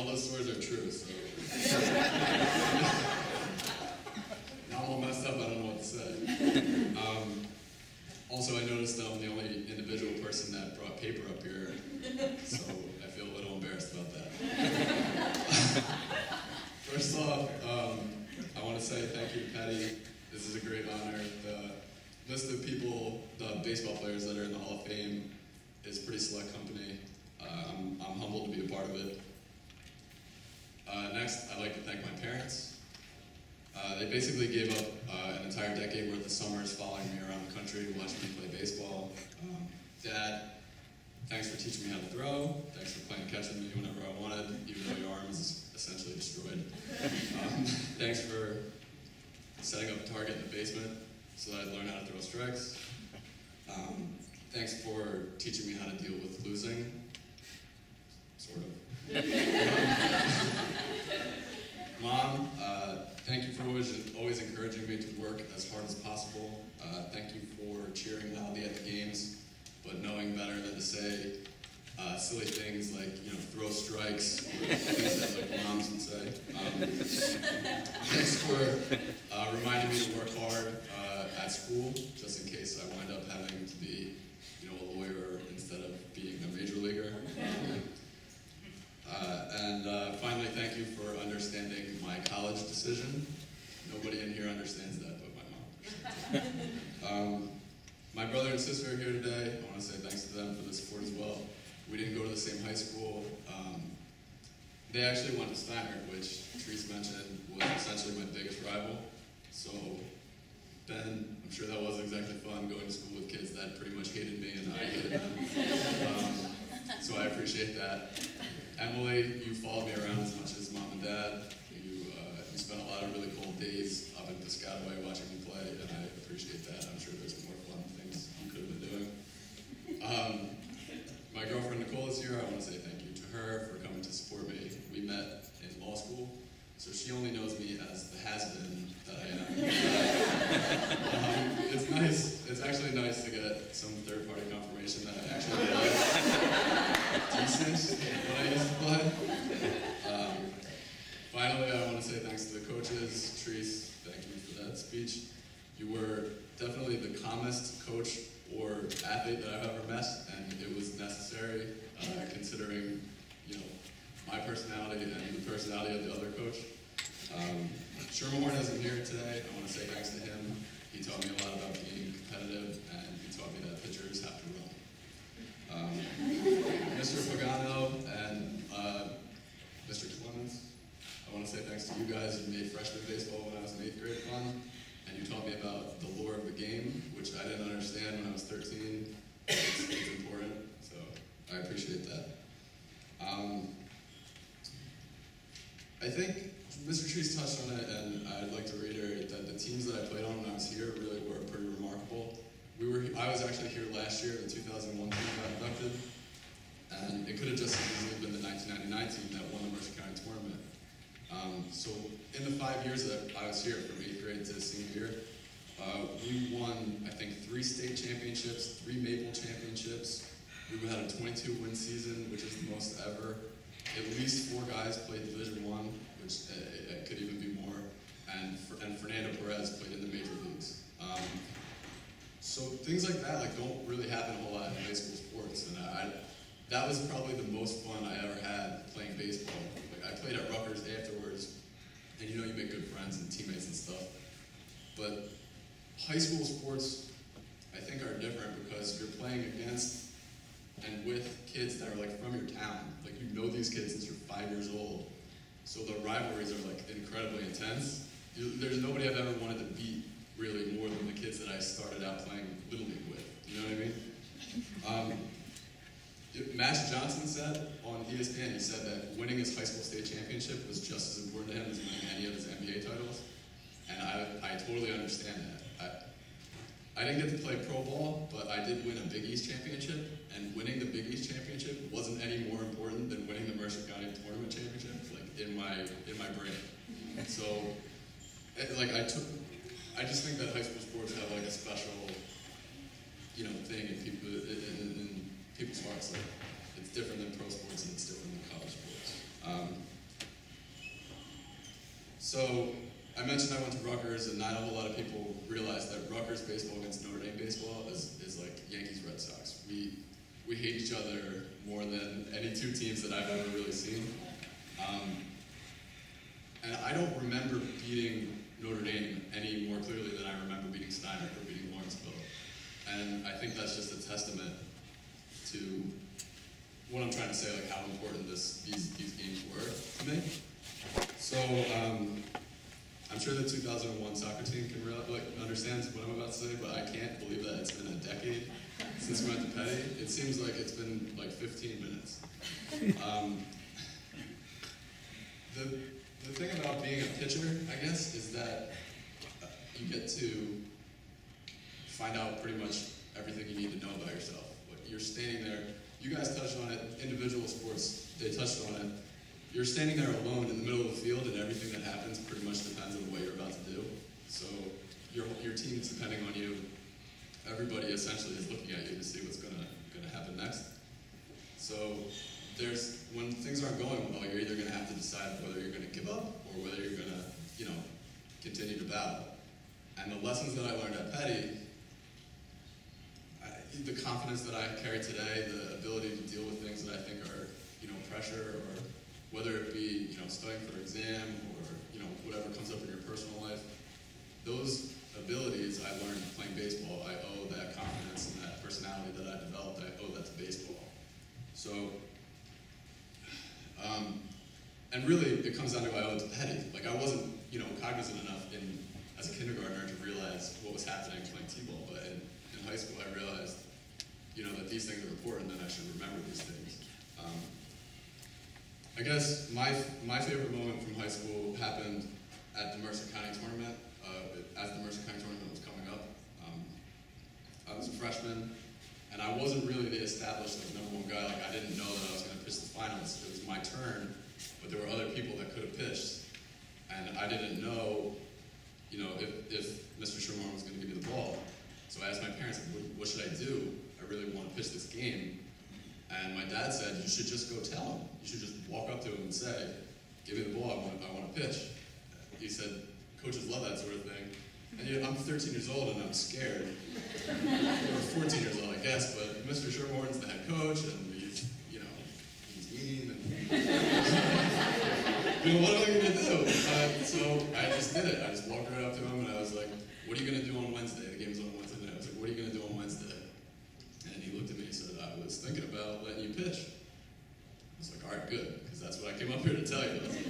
all those stories are true, so. Now I'm all messed up, I don't know what to say. Also, I noticed that I'm the only individual person that brought paper up here, so I feel a little embarrassed about that. First off, I want to say thank you to Peddie. This is a great honor. The list of people, the baseball players that are in the Hall of Fame is a pretty select company. I'm humbled to be a part of it. Next, I'd like to thank my parents. They basically gave up an entire decade worth of summers following me around the country to watch me play baseball. Dad, thanks for teaching me how to throw. Thanks for playing catch with me whenever I wanted, even though your arm is essentially destroyed. Thanks for setting up a target in the basement so that I'd learn how to throw strikes. Thanks for teaching me how to deal with losing, sort of. Mom, thank you for always encouraging me to work as hard as possible. Thank you for cheering loudly at the games, but knowing better than to say silly things like, throw strikes, or things that like moms would say. Thanks for reminding me to work hard at school, just in case I wind up having to be, a lawyer instead of being a major leaguer. And finally, thank you for understanding my college decision. Nobody in here understands that but my mom. My brother and sister are here today. I want to say thanks to them for the support as well. We didn't go to the same high school. They actually went to Steiner, which Therese mentioned was essentially my biggest rival. So Ben, I'm sure that wasn't exactly fun going to school with kids that pretty much hated me and I hated them. So I appreciate that. Emily, you followed me around as much as Mom and Dad. You spent a lot of really cold days up in Piscataway watching me play, and I appreciate that. I'm sure there's more fun things you could have been doing. My girlfriend Nicole is here. I want to say thank you to her for coming to support me. We met in law school, so she only knows me as the has-been that I am. It's nice. It's actually nice to get some third-party confirmation that I actually like decent when I used to play. Finally, I want to say thanks to the coaches. Therese, thank you for that speech. You were definitely the calmest coach or athlete that I've ever met, and it was necessary, considering, my personality and the personality of the other coach. Sherman isn't here today. I want to say thanks to him. He taught me a lot about being competitive, and he taught me that pitchers have to run. Mr. Pagano and Mr. Clemens, I want to say thanks to you guys. You made freshman baseball when I was in 8th grade fun, and you taught me about the lore of the game, which I didn't understand when I was 13. It's important, so I appreciate that. I think Mr. Trees touched on it, and I'd like to reiterate that the teams that I played on when I was here really were pretty remarkable. I was actually here last year, the 2001 team got inducted, and it could have just as easily been the 1999 team that won the Mercer County tournament. So in the 5 years that I was here, from 8th grade to senior year, we won, I think, 3 state championships, 3 Maple championships. We had a 22-win season, which is the most ever. At least 4 guys played Division I, which it could even be more, and Fernando Perez played in the major leagues. So things like that don't really happen a whole lot in high school sports, and that was probably the most fun I ever had playing baseball. I played at Rutgers afterwards, and you make good friends and teammates and stuff. But high school sports, I think, are different because you're playing against and with kids that are from your town. You know these kids since you're 5 years old. So the rivalries are incredibly intense. There's nobody I've ever wanted to beat really more than the kids that I started out playing Little League with. You know what I mean? Max Johnson said on ESPN, he said that winning his high school state championship was just as important to him as winning any of his NBA titles. And I totally understand that. I didn't get to play pro ball, but I did win a Big East championship, and winning the Big East championship wasn't any more important than winning the Mercer County tournament championship, in my brain. So, I just think that high school sports have a special, thing in people's hearts. It's different than pro sports and it's different than college sports. So I mentioned I went to Rutgers, and not a whole lot of people realize that Rutgers baseball against Notre Dame baseball is like Yankees Red Sox. We hate each other more than any two teams that I've ever really seen. And I don't remember beating Notre Dame any more clearly than I remember beating Steiner or beating Lawrenceville. And I think that's just a testament to what I'm trying to say, like how important these games were to me. So I'm sure the 2001 soccer team can understand what I'm about to say, but I can't believe that it's been a decade since we went to Peddie. It seems like it's been like 15 minutes. The thing about being a pitcher, I guess, is that you get to find out pretty much everything you need to know about yourself. Like you're standing there, you guys touched on it, individual sports, they touched on it. You're standing there alone in the middle of the field, and everything that happens pretty much depends on what you're about to do. So your team is depending on you. Everybody essentially is looking at you to see what's gonna happen next. So when things aren't going well, you're either gonna have to decide whether you're gonna give up or whether you're gonna, continue to battle. And the lessons that I learned at Peddie, the confidence that I carry today, the ability to deal with things that I think are, pressure, or whether it be, studying for an exam or, whatever comes up in your personal life, those abilities I learned playing baseball, I owe that confidence and that personality that I developed, I owe that to baseball. So, and really, it comes down to I owe it to Peddie. Like I wasn't, cognizant enough as a kindergartner to realize what was happening playing t-ball, but in high school I realized, that these things are important, and I should remember these things. I guess my favorite moment from high school happened at the Mercer County tournament. As the Mercer County tournament was coming up, I was a freshman, and I wasn't really the established #1 guy. Like I didn't know that I was going to pitch the finals. It was my turn, but there were other people that could have pitched, and I didn't know, if Mr. Shermore was going to give me the ball. So I asked my parents, what should I do? I really want to pitch this game. And my dad said, you should just go tell him. You should just walk up to him and say, give me the ball, I want to pitch. He said, coaches love that sort of thing. And I'm 13 years old and I'm scared. Or 14 years old, I guess, but Mr. Shermore's the head coach, and he's mean, and what am I going to do? So I just did it. I just walked right up to him and I was like, what are you going to do on Wednesday? The game's on Wednesday night. I was like, what are you going to do on Wednesday? And he looked at me and said, I was thinking about letting you pitch. I was like, all right, good, because that's what I came up here to tell you. I was like,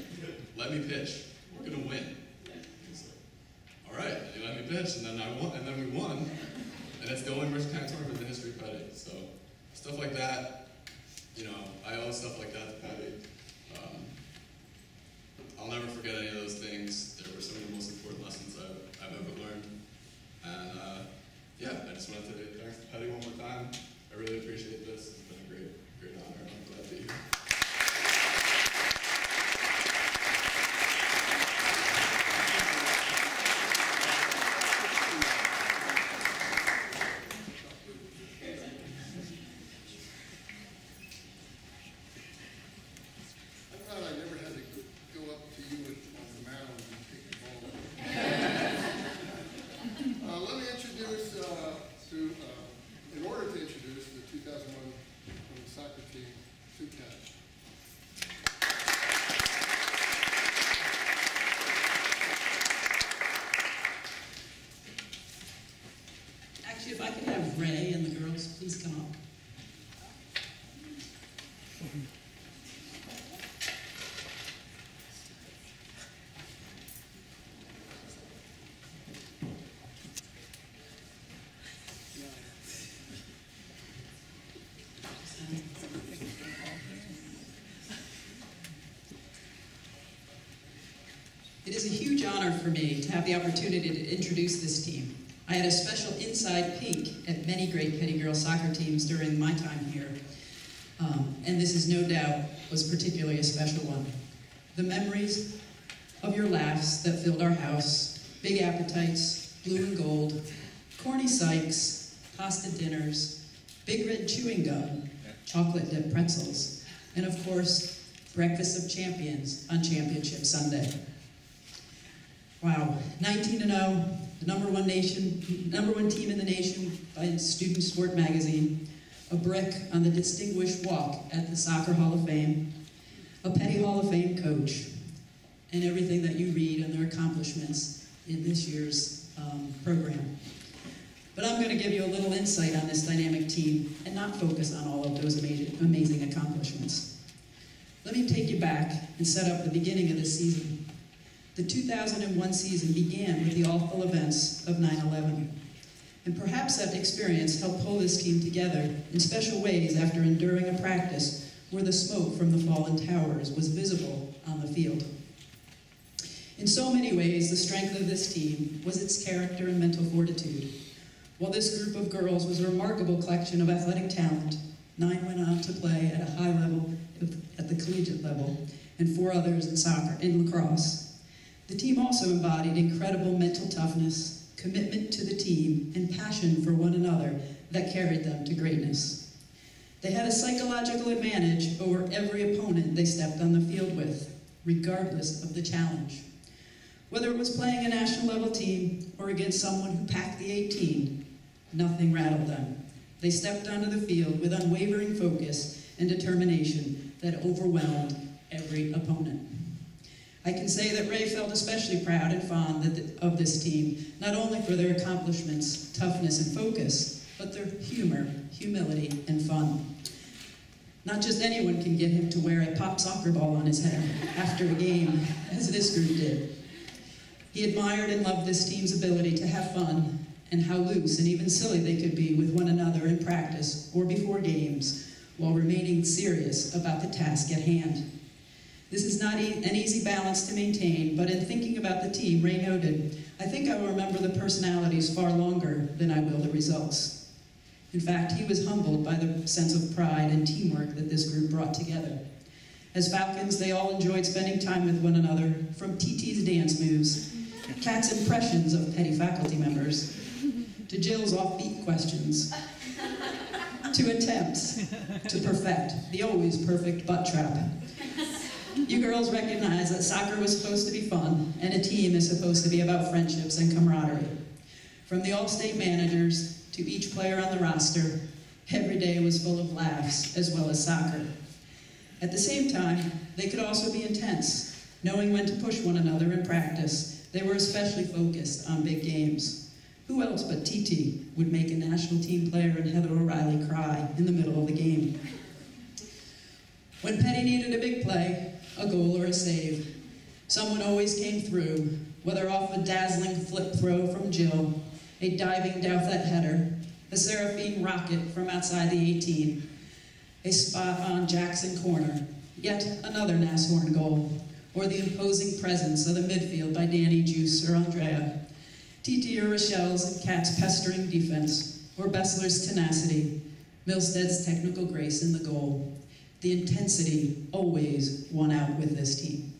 let me pitch. We're going to win. He's like, all right, and he let me pitch, and then I won, and then we won. And it's the only Mercer County tournament in the history of Peddie. So stuff like that, I owe stuff like that to Peddie. I'll never forget any of those things. They were some of the most important lessons I've ever learned. And I just wanted to say thanks to Peddie one more time. I really appreciate this. It's been a great honor. I'm glad to be here. If I could have Ray and the girls please come up. It is a huge honor for me to have the opportunity to introduce this team. I had a special inside peek at many great Peddie girls soccer teams during my time here, and this is no doubt was particularly a special one. The memories of your laughs that filled our house, big appetites, blue and gold, corny Sykes, pasta dinners, big red chewing gum, chocolate dipped pretzels, and of course, breakfast of champions on Championship Sunday. Wow, 19-0, the number one team in the nation by Student Sport Magazine, a brick on the Distinguished Walk at the Soccer Hall of Fame, a Peddie Hall of Fame coach, and everything that you read on their accomplishments in this year's program. But I'm going to give you a little insight on this dynamic team and not focus on all of those amazing accomplishments. Let me take you back and set up the beginning of the season. The 2001 season began with the awful events of 9/11. And perhaps that experience helped pull this team together in special ways after enduring a practice where the smoke from the fallen towers was visible on the field. In so many ways, the strength of this team was its character and mental fortitude. While this group of girls was a remarkable collection of athletic talent, 9 went on to play at a high level at the collegiate level, and 4 others in soccer and lacrosse. The team also embodied incredible mental toughness, commitment to the team, and passion for one another that carried them to greatness. They had a psychological advantage over every opponent they stepped on the field with, regardless of the challenge. Whether it was playing a national level team or against someone who packed the 18, nothing rattled them. They stepped onto the field with unwavering focus and determination that overwhelmed every opponent. I can say that Ray felt especially proud and fond of this team, not only for their accomplishments, toughness, and focus, but their humor, humility, and fun. Not just anyone can get him to wear a pop soccer ball on his head after a game, as this group did. He admired and loved this team's ability to have fun and how loose and even silly they could be with one another in practice or before games while remaining serious about the task at hand. This is not an easy balance to maintain, but in thinking about the team, Ray noted, "I think I will remember the personalities far longer than I will the results." In fact, he was humbled by the sense of pride and teamwork that this group brought together. As Falcons, they all enjoyed spending time with one another, from TT's dance moves, Kat's impressions of Peddie faculty members, to Jill's offbeat questions, to attempts to perfect the always perfect butt trap. You girls recognize that soccer was supposed to be fun, and a team is supposed to be about friendships and camaraderie. From the all-state managers to each player on the roster, every day was full of laughs as well as soccer. At the same time, they could also be intense, knowing when to push one another in practice. They were especially focused on big games. Who else but TT would make a national team player and Heather O'Reilly cry in the middle of the game? When Peddie needed a big play, a goal or a save, someone always came through, whether off a dazzling flip throw from Jill, a diving Douthat header, a Seraphine rocket from outside the 18, a spot-on Jackson corner, yet another Nashorn goal, or the imposing presence of the midfield by Danny Juice or Andrea, TT or Rochelle's and Kat's pestering defense, or Bessler's tenacity, Milstead's technical grace in the goal. The intensity always won out with this team.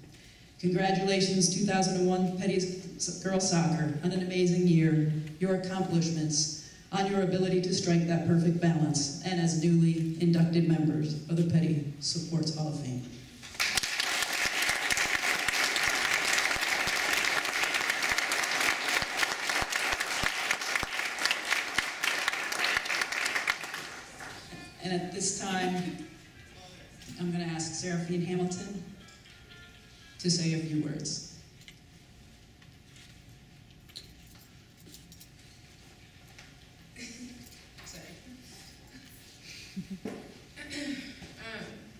Congratulations, 2001 Peddie Girls Soccer, on an amazing year, your accomplishments, on your ability to strike that perfect balance, and as newly inducted members of the Peddie Sports Hall of Fame. And at this time, I'm going to ask Seraphine Hamilton to say a few words.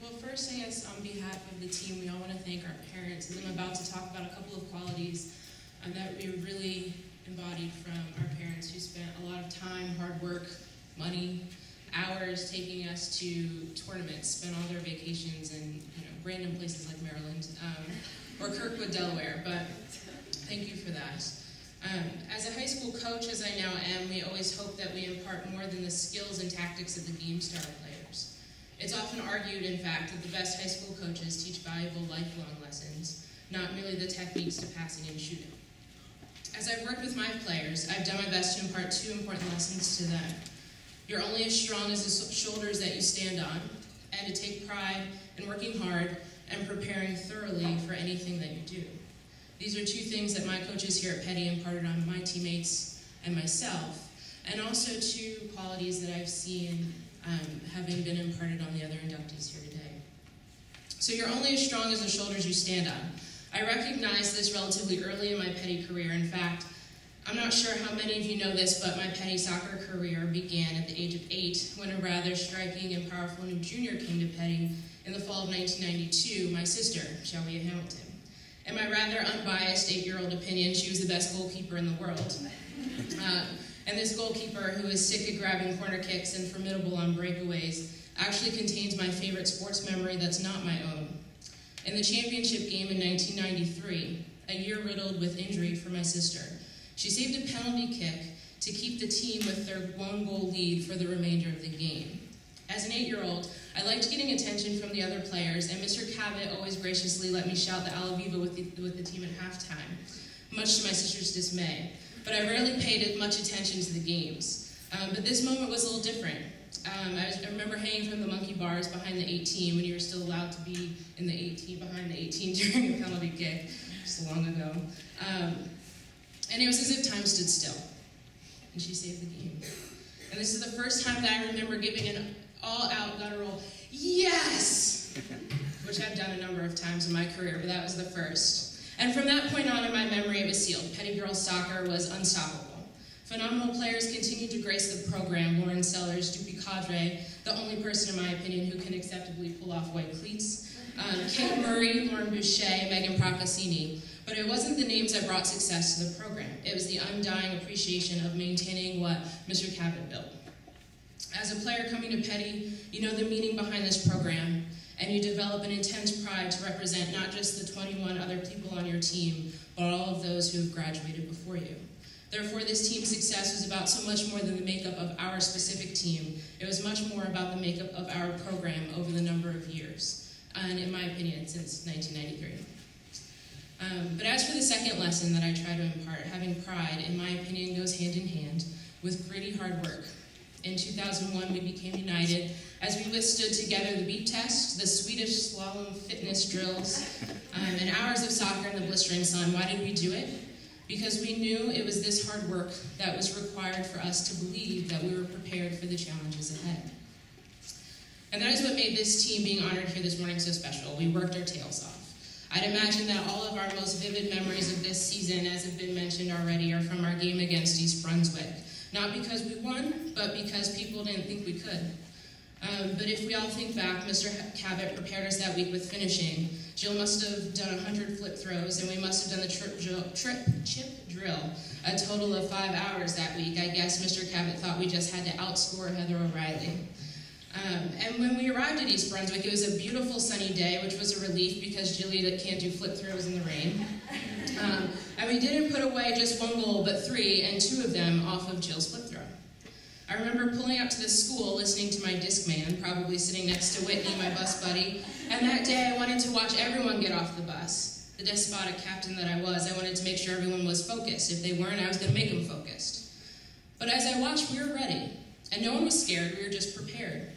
Well, first thing is, on behalf of the team, we all want to thank our parents, as I'm about to talk about a couple of qualities that we really embodied from our parents, who spent a lot of time, hard work, money, hours taking us to tournaments, spent all their vacations in random places like Maryland or Kirkwood, Delaware, but thank you for that. As a high school coach, as I now am, we always hope that we impart more than the skills and tactics of the game to our players. It's often argued, in fact, that the best high school coaches teach valuable lifelong lessons, not merely the techniques to passing and shooting. As I've worked with my players, I've done my best to impart 2 important lessons to them. You're only as strong as the shoulders that you stand on, and to take pride in working hard and preparing thoroughly for anything that you do. These are two things that my coaches here at Peddie imparted on my teammates and myself, and also two qualities that I've seen having been imparted on the other inductees here today. So you're only as strong as the shoulders you stand on. I recognized this relatively early in my Peddie career. In fact, I'm not sure how many of you know this, but my Peddie soccer career began at the age of 8 when a rather striking and powerful new junior came to Peddie in the fall of 1992, my sister, Shelby Hamilton. In my rather unbiased 8-year-old opinion, she was the best goalkeeper in the world. And this goalkeeper, who is sick at grabbing corner kicks and formidable on breakaways, actually contains my favorite sports memory that's not my own. In the championship game in 1993, a year riddled with injury for my sister, she saved a penalty kick to keep the team with their 1-goal lead for the remainder of the game. As an 8-year-old, I liked getting attention from the other players, and Mr. Cabot always graciously let me shout the Alla Viva with the team at halftime, much to my sister's dismay. But I rarely paid much attention to the games. But this moment was a little different. I remember hanging from the monkey bars behind the 18 when you were still allowed to be in the 18, behind the 18 during a penalty kick, so long ago. And it was as if time stood still, and she saved the game. And this is the first time that I remember giving an all-out guttural yes, which I've done a number of times in my career, but that was the first. And from that point on in my memory, it was sealed. Peddie girls soccer was unstoppable. Phenomenal players continued to grace the program. Lauren Sellers, Dupi Cadre, the only person in my opinion who can acceptably pull off white cleats, Kate Murray, Lauren Boucher, Megan Procaccini. But it wasn't the names that brought success to the program. It was the undying appreciation of maintaining what Mr. Cabot built. As a player coming to Peddie, you know the meaning behind this program, and you develop an intense pride to represent not just the 21 other people on your team, but all of those who have graduated before you. Therefore, this team's success was about so much more than the makeup of our specific team. It was much more about the makeup of our program over the number of years, and in my opinion, since 1993. But as for the second lesson that I try to impart, having pride, in my opinion, goes hand in hand with gritty hard work. In 2001, we became united as we withstood together the beep test, the Swedish slalom fitness drills, and hours of soccer in the blistering sun. Why did we do it? Because we knew it was this hard work that was required for us to believe that we were prepared for the challenges ahead. And that is what made this team being honored here this morning so special. We worked our tails off. I'd imagine that all of our most vivid memories of this season, as have been mentioned already, are from our game against East Brunswick. Not because we won, but because people didn't think we could. But if we all think back, Mr. Cabot prepared us that week with finishing. Jill must have done 100 flip throws, and we must have done the chip drill a total of 5 hours that week. I guess Mr. Cabot thought we just had to outscore Heather O'Reilly. And when we arrived at East Brunswick, it was a beautiful sunny day, which was a relief because Jilly can't do flip throws in the rain. And we didn't put away just 1 goal, but 3, and 2 of them off of Jill's flip throw. I remember pulling up to the school, listening to my disc man, probably sitting next to Whitney, my bus buddy, and that day I wanted to watch everyone get off the bus. The despotic captain that I was, I wanted to make sure everyone was focused. If they weren't, I was going to make them focused. But as I watched, we were ready, and no one was scared, we were just prepared.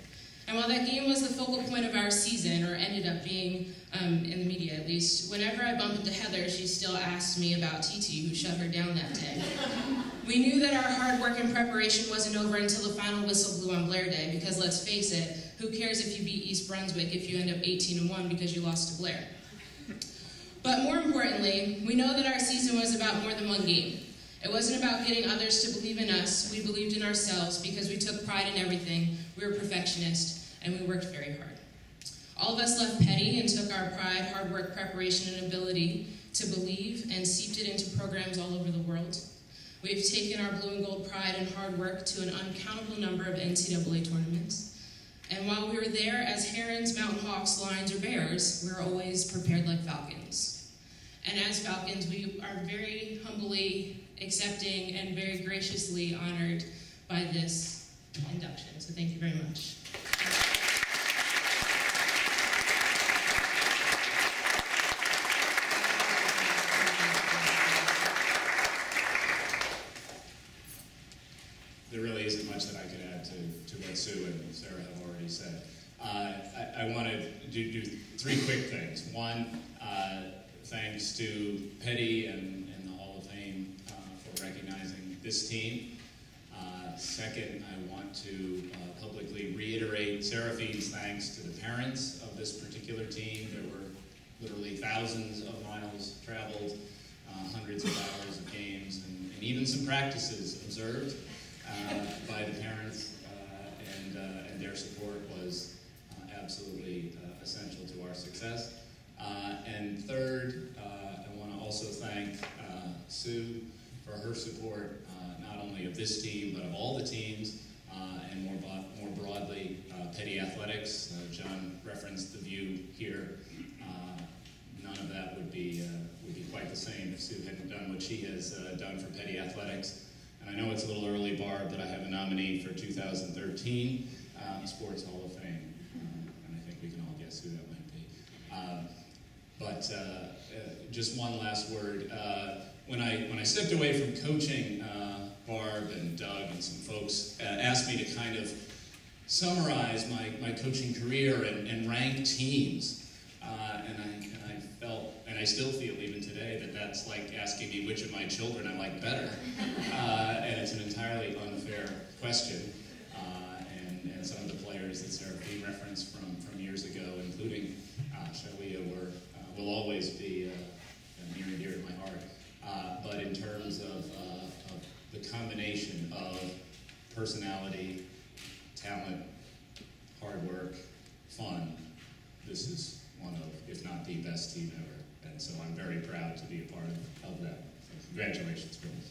And while that game was the focal point of our season, or ended up being, in the media at least, whenever I bumped into Heather, she still asked me about TT, who shut her down that day. We knew that our hard work and preparation wasn't over until the final whistle blew on Blair Day, because let's face it, who cares if you beat East Brunswick if you end up 18-1 because you lost to Blair? But more importantly, we know that our season was about more than one game. It wasn't about getting others to believe in us. We believed in ourselves because we took pride in everything. We were perfectionists, and we worked very hard. All of us left Peddie and took our pride, hard work, preparation, and ability to believe and seeped it into programs all over the world. We've taken our blue and gold pride and hard work to an uncountable number of NCAA tournaments. And while we were there as Herons, Mountain Hawks, Lions, or Bears, we were always prepared like Falcons. And as Falcons, we are very humbly accepting and very graciously honored by this induction. So thank you very much. There really isn't much that I could add to what Sue and Sarah have already said. I want to do 3 quick things. One, thanks to Peddie and the Hall of Fame for recognizing this team. Second, I want to publicly reiterate Seraphine's thanks to the parents of this particular team. There were literally thousands of miles traveled, hundreds of hours of games, and even some practices observed by the parents, and their support was absolutely essential to our success. And third, I want to also thank Sue for her support, not only of this team, but of all the teams, and more broadly, Peddie Athletics. John referenced the view here. None of that would be quite the same if Sue hadn't done what she has done for Peddie Athletics. And I know it's a little early, Barb, but I have a nominee for 2013 Sports Hall of Fame, and I think we can all guess who that might be. Just one last word. When I stepped away from coaching, Barb and Doug and some folks asked me to kind of summarize my coaching career and rank teams. And I felt, and I still feel even today, that that's like asking me which of my children I like better. And it's an entirely unfair question. And some of the players that Seraphine referenced from years ago, including Shalia, will always be near and dear to my heart. But in terms of the combination of personality, talent, hard work, fun, this is one of, if not the best team ever. And so I'm very proud to be a part of that. So congratulations, girls.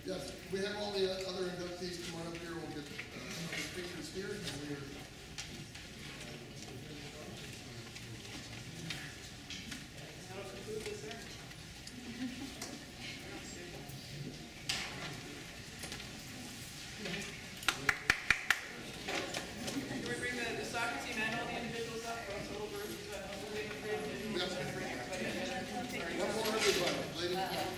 Yes, we have all the other inductees come on up here. We'll get other pictures here. And we're Can we bring the soccer team and all the individuals up? Or else over, one more everybody. Ladies.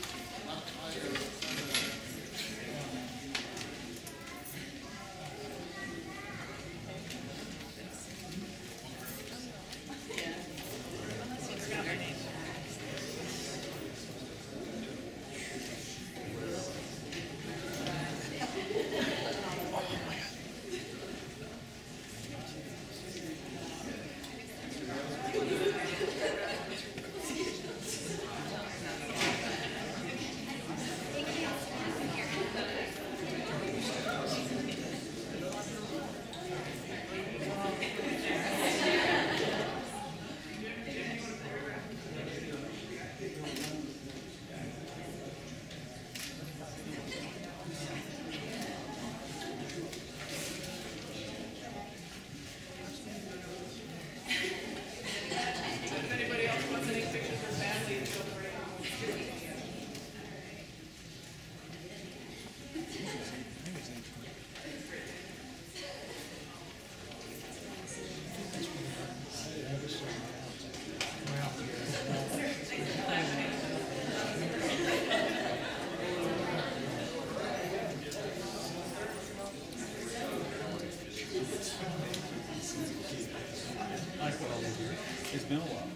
It's been a while.